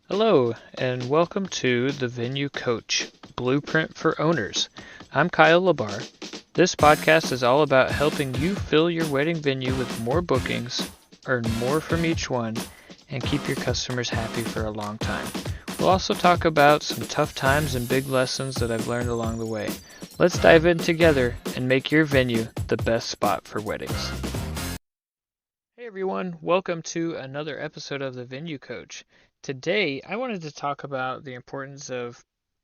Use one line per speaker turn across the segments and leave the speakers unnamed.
Hello, and welcome to the Venue Coach Blueprint for Owners. I'm Kyle Labar. This podcast is all about helping you fill your wedding venue with more bookings, earn more from each one, and keep your customers happy for a long time. We'll also talk about some tough times and big lessons that I've learned along the way. Let's dive in together and make your venue the best spot for weddings. Hey everyone, welcome to another episode of the Venue Coach. Today, I wanted to talk about the importance of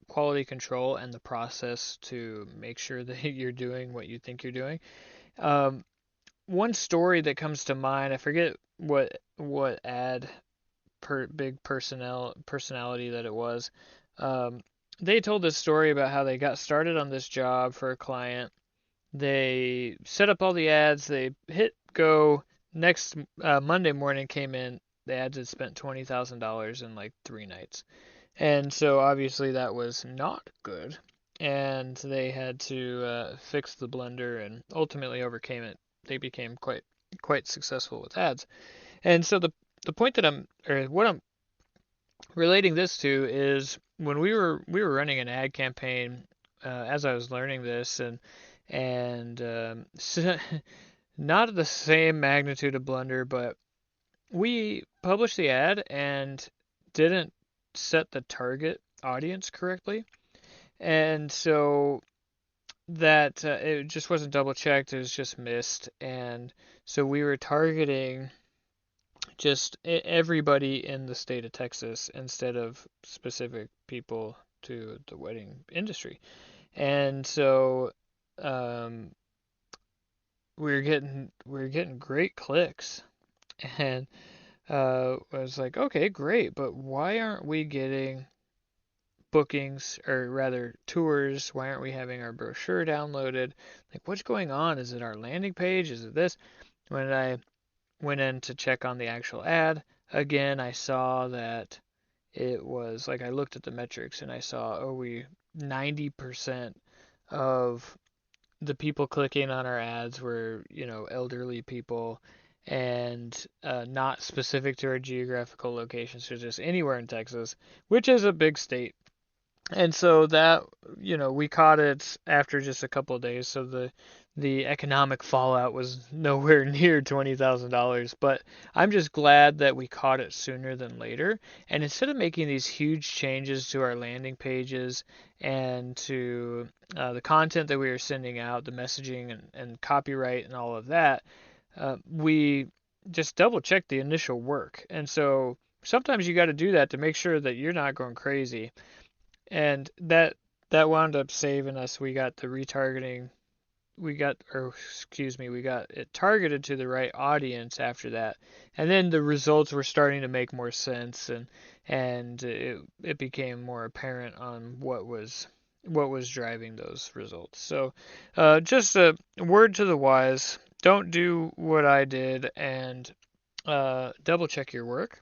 quality control and the process to make sure that you're doing what you think you're doing. Um, One story that comes to mind, I forget what ad big personality that it was. Um, they told this story about how they got started on this job for a client. They set up all the ads, they hit go. Next Monday morning came in, the ads had spent $20,000 in like 3 nights. And so obviously that was not good. And they had to fix the blender and ultimately overcame it. They became quite successful with ads. And so the point that what I'm relating this to is when we were running an ad campaign as I was learning this and so, not of the same magnitude of blunder, but we published the ad and didn't set the target audience correctly, and so that it just wasn't double checked. It was just missed, and so we were targeting just everybody in the state of Texas instead of specific people to the wedding industry. And so um, we were getting great clicks, and I was like, okay, great, but why aren't we getting bookings or rather tours? Why aren't we having our brochure downloaded? Like, what's going on? Is it our landing page? Is it this? When I went in to check on the actual ad, again, I saw that it was like I looked at the metrics and I saw, we 90% of the people clicking on our ads were, elderly people and not specific to our geographical location, so just anywhere in Texas, which is a big state. And so that, we caught it after just a couple of days, so the economic fallout was nowhere near $20,000, but I'm just glad that we caught it sooner than later. And instead of making these huge changes to our landing pages and to the content that we were sending out, the messaging and copyright and all of that, we just double checked the initial work. And so sometimes you got to do that to make sure that you're not going crazy, and that wound up saving us. We got the retargeting. We got it targeted to the right audience after that, and then the results were starting to make more sense, and it became more apparent on what was driving those results. So, just a word to the wise: don't do what I did, and double check your work.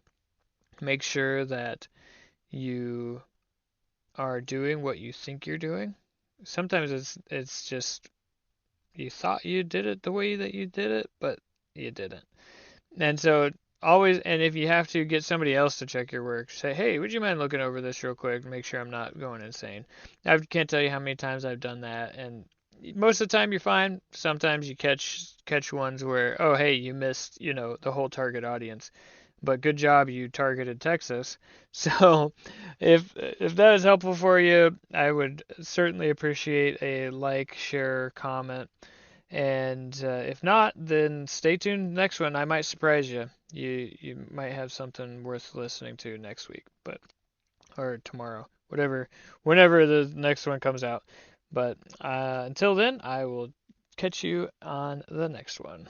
Make sure that you are doing what you think you're doing. Sometimes it's just you thought you did it the way that you did it, but you didn't. And so always, and if you have to get somebody else to check your work, say, hey, would you mind looking over this real quick and make sure I'm not going insane? I can't tell you how many times I've done that, and most of the time you're fine. Sometimes you catch ones where, oh, hey, you missed, the whole target audience, but good job, you targeted Texas. So if that is helpful for you, I would certainly appreciate a like, share, comment. And if not, then stay tuned next one. I might surprise you. You might have something worth listening to next week, but or tomorrow, whenever the next one comes out. But until then, I will catch you on the next one.